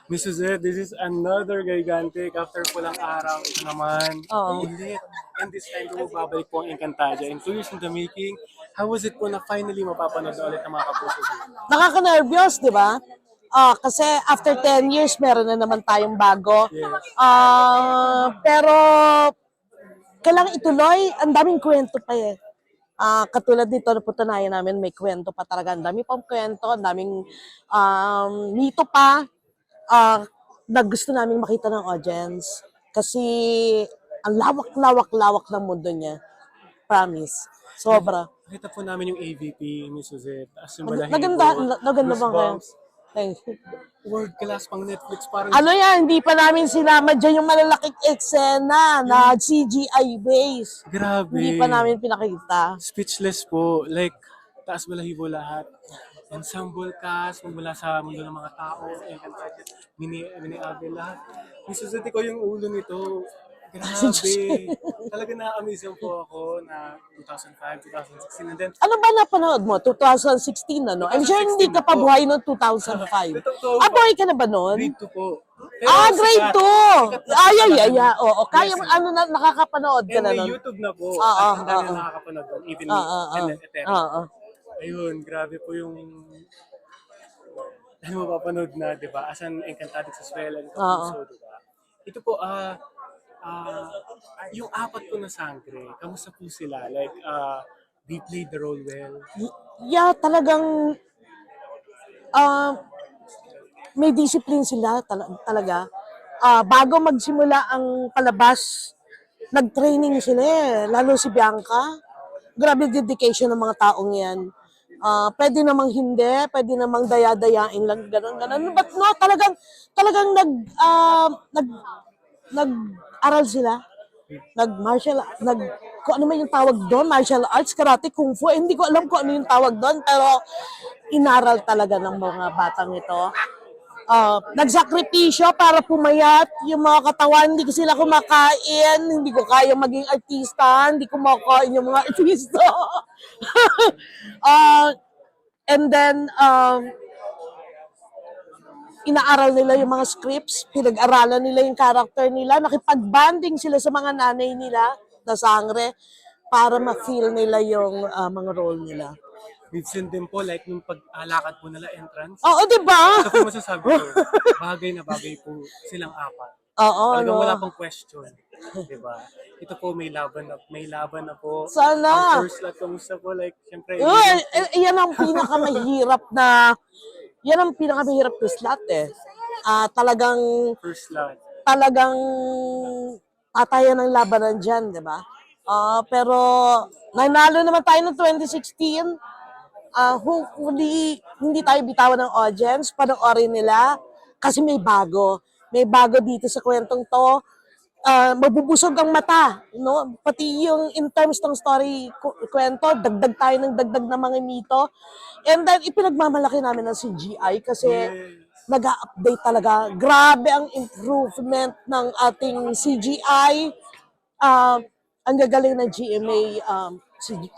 Miss Suzette, this is another gigantic. After pulang araw, ito naman, Oo. ulit. And this time, babalik po ang Encantadia. In 2 years in the making, how was it po na finally mapapanood na ulit ng mga kapuso ko? Nakaka-nervyos, di ba? Kasi after 10 years, meron na naman tayong bago. Yes. Pero kailangan ituloy, ang daming kwento pa eh. Katulad nito, napatunayan namin, may kwento pa talaga. Ang dami pang kwento, ang daming mito pa na gusto namin makita ng audience. Kasi ang lawak-lawak-lawak ng mundo niya. Promise. Sobra. Nakita po namin yung AVP, Miss Suzette. As yung Naganda, naganda bang kayo? Goosebumps, Thank you. world class pang Netflix. Parang Ano yan, hindi pa namin sinama dyan yung malalaking eksena na CGI base. grabe. Hindi pa namin pinakita. Speechless po. Like, taas balahibo lahat. Ensemble cast, mula sa mundo ng mga tao, Encantadia, mini Ave lahat. Miss Suzette, ko yung ulo nito. Grabe. Talaga na-amaze po ako na 2005, 2016. And then, Ano ba napanood mo? 2016 ano? I'm sure hindi ka pa buhay noong 2005. Buhay ka na ba noon? grade 2 po. Grade 2! Ay. Oo, kaya Yes, ano na, nakakapanood ka and na may nun? YouTube na po. Oo, At ang dami oo. na nakakapanood doon. Even me. Oo, And then, Eterno. Oo. Ayun, grabe po yung ano mapapanood na, di ba? As an Encantadia sa Eskwela ng Kapuso, di ba? Ito po, yung apat po na sangre, kamusta po sila? Like, they played the role well. Yeah, talagang may discipline sila talaga. Bago magsimula ang palabas, nag-training sila eh. Lalo si Bianca. Grabe dedication ng mga taong yan. Pwede namang hindi, pwede namang daya-dayain lang, gano'n. But no, talagang nag-aral sila. Kung ano man yung tawag doon, martial arts, karate, kung fu, hindi ko alam kung ano yung tawag doon, pero inaral talaga ng mga batang ito. Nagsakripisyo para pumayat yung mga katawan, hindi ko sila kumakain, hindi ko kaya maging artista, hindi ko makain yung mga artista. And then, inaaral nila yung mga scripts, pinag-aralan nila yung character nila, nakipag-banding sila sa mga nanay nila na sangre para ma-feel nila yung mga role nila. Minsan din po, like, nung pag-alakad po nila entrance, Oo, di ba? ito po masasabi ko, bagay na bagay po silang apat. Oo, Talagang no. wala pang question. Diba? Ito po, may laban na po. Sana. Ang first lot, kamusta po? Like, syempre, Yan ang pinakamahirap na slot eh. Talagang first lot. patayan ng labanan dyan, di ba? Pero nanalo naman tayo noong 2016. Hopefully, hindi tayo bitawan ng audience, panoorin nila kasi may bago. May bago dito sa kwentong to. Mabubusog ang mata, no? Pati yung in terms ng story kwento, dagdag tayo ng dagdag na mga mito. And then ipinagmamalaki namin ng CGI kasi nag-update talaga. Grabe ang improvement ng ating CGI. Ang gagaling ng GMA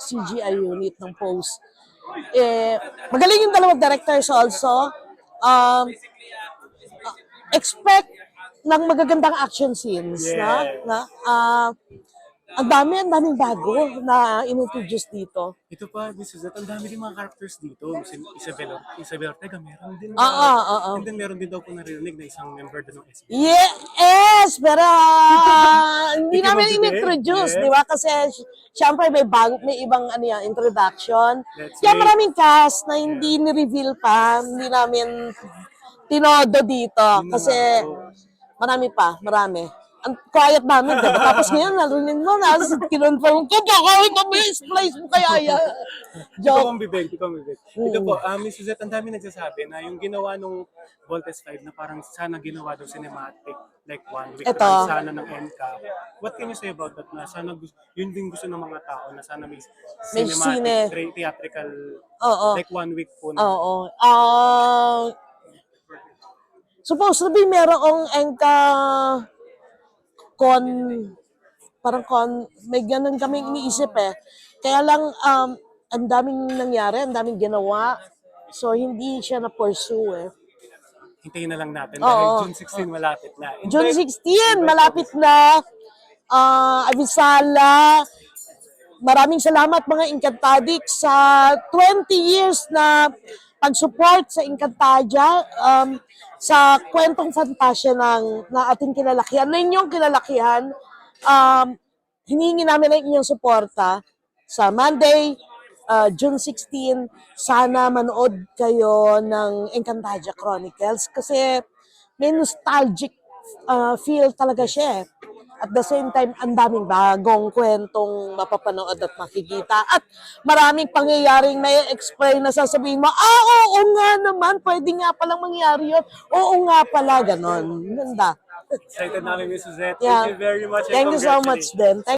CGI unit ng Post. Magaling yung dalawang directors also. Expect ng magagandang action scenes. Yes. Ang daming bago na inintroduce dito. Ito pa, this is it. Ang dami din mga characters dito. Isabel Ortega, meron din. Oo. And then meron din daw po narinig na isang member din ng SB. Yes! Pero hindi Hindi ka namin mabitin? inintroduce, Yes. di ba? Kasi syempre may ibang introduction. Let's Kaya wait. maraming cast na hindi ni-reveal pa, hindi namin tinodo dito. Kasi marami. Ang quiet namin, diba? Tapos ngayon, narinig mo na, kinonfirm ko, baka kami, splice mo kaya yan. Ikaw Joke. ang bibig. Ito po, Miss Suzette, ang dami nagsasabi na yung ginawa nung Voltes 5 na parang sana ginawa daw cinematic, like 1 week Ito. lang sana ng NCAP. What can you say about that? Na sana yun din gusto ng mga tao na sana may May cinematic, theatrical, Oo. like 1 week po na. Oo. Supposed to be merong may ganun kaming iniisip eh. Kaya lang, ang daming nangyari, ang daming ginawa. So, hindi siya na-pursue eh. hintayin na lang natin Oo. dahil June 16 malapit na. June 16, malapit na. Avisala, maraming salamat mga Encantadix sa 20 years na pag-support sa Encantadia, sa kwentong fantasya na ating kinalakihan, na inyong kinalakihan. Hinihingi namin ang inyong suporta sa Monday, June 16. Sana manood kayo ng Encantadia Chronicles kasi may nostalgic feel talaga siya eh. At the same time, ang daming bagong kwentong mapapanood at makikita. At maraming pangyayaring may explain na sasabihin mo, oo nga naman, pwede nga palang mangyari yun. Oo nga pala, ganon. Ganda. Excited namin, Miss Suzette. Yeah. Thank you very much and Thank you so much congratulations. din.